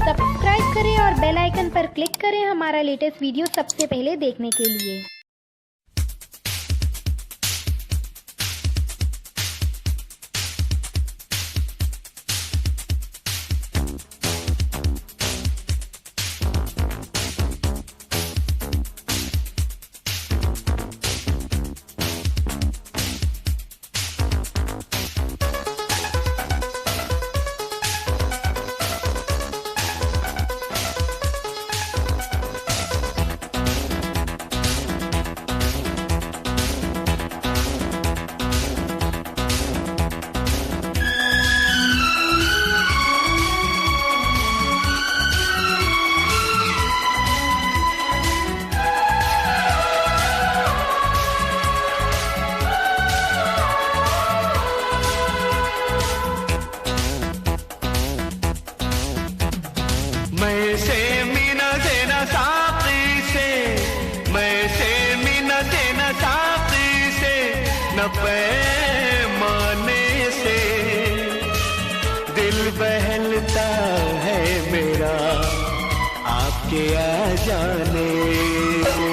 Subscribe करें और bell icon पर क्लिक करें हमारा लेटेस्ट वीडियो सबसे पहले देखने के लिए। मैं से मीना देना साकी से, मैं से मीना देना साकी से, न पैमाने से दिल बहलता है मेरा आपके आ जाने से,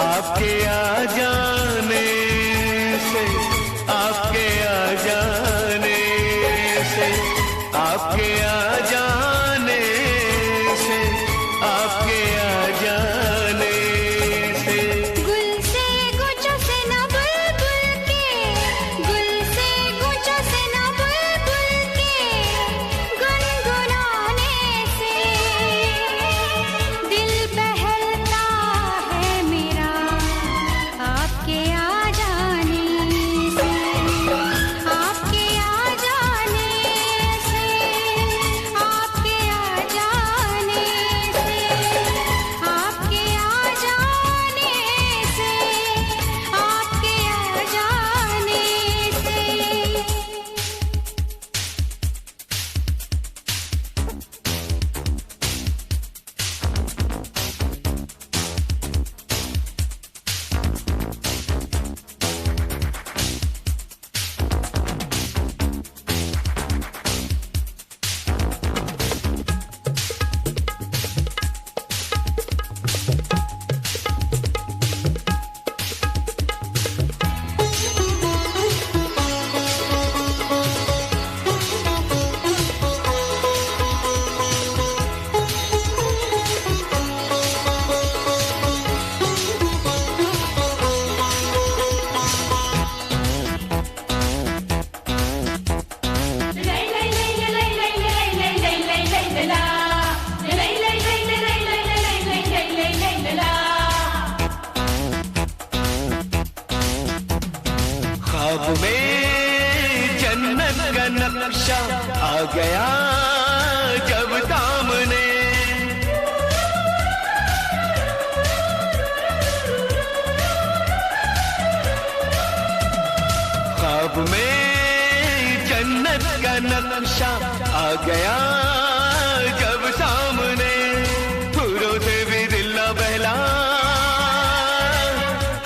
आपके आ जाने से, आपके आ जाने से, आपके आ जाने से, आपके आ जाने से। गुल से गुच्छों से ना बुलबुल के, गुल से गुच्छों से ना बुलबुल के गुनगुनाने से दिल बहलता है मेरा आपके आ जाने से, आपके आ जाने से, आपके आ जाने से, आपके आ जाने से, आपके आ जाने से। ख्वाब में जन्नत का नक्शा आ गया जब सामने, ख्वाब में जन्नत का नक्शा आ गया जब सामने, फूलों से भी दिल न बहला,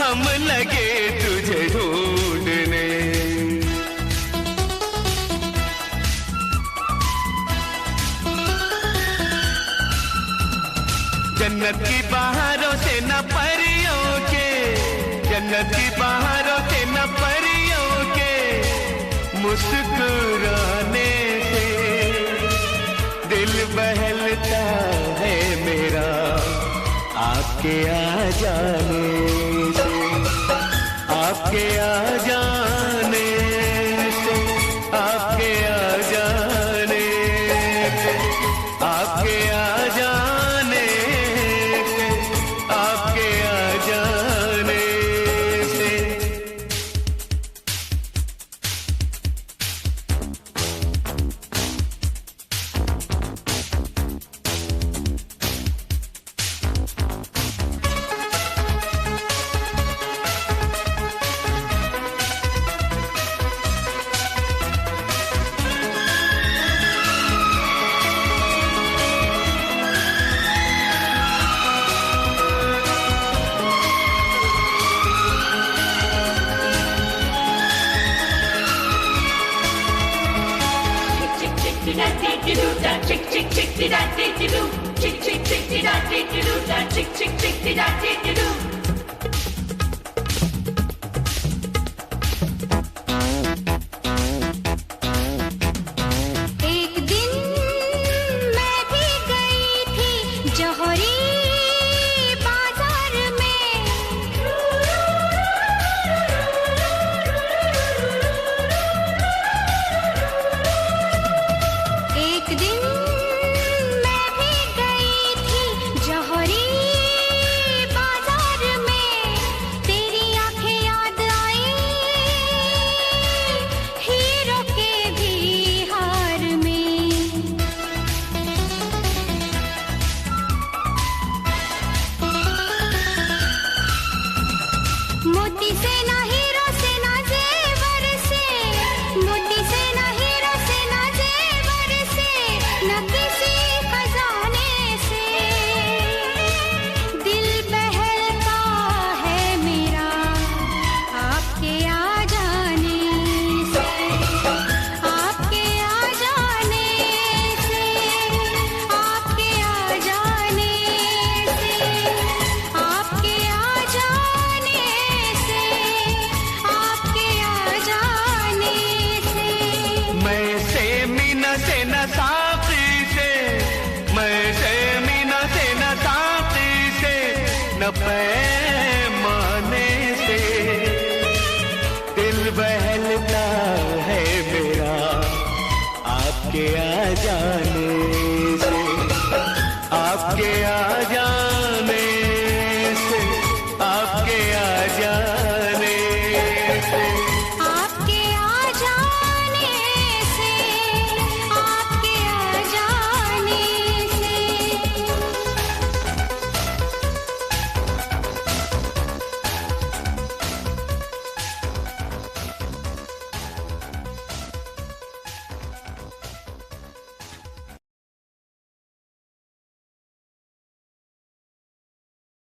हम लगे तुझे ढूंढने। जन्नत की बहारों से न परियों के, जन्नत की बहारों से न परियों के मुस्कुराने से दिल बहलता है मेरा आपके आ जाने से, आपके आ जाने से, आपके आ जाने से, आपके आ जाने से, आपके आ जाने से। chick chick एक दिन मैं भी गई थी जौहरी बाजार में। एक दिन मैं भी गई थी जौहरी बाजार में। तेरी आंखें याद आई हीरो के भी हार में। मोती से ना हीरो से ना जेवर से, मोती से ना हीरो से ना जेवर से, न किसी खजाने से। दिल बहलता है मेरा आपके आ जाने से, आपके आ जाने से, आपके आ जाने से, आपके आ जाने से, आपके आ जाने से। मैं से मीना से न साकी से, मैं से मीना से न साकी से, न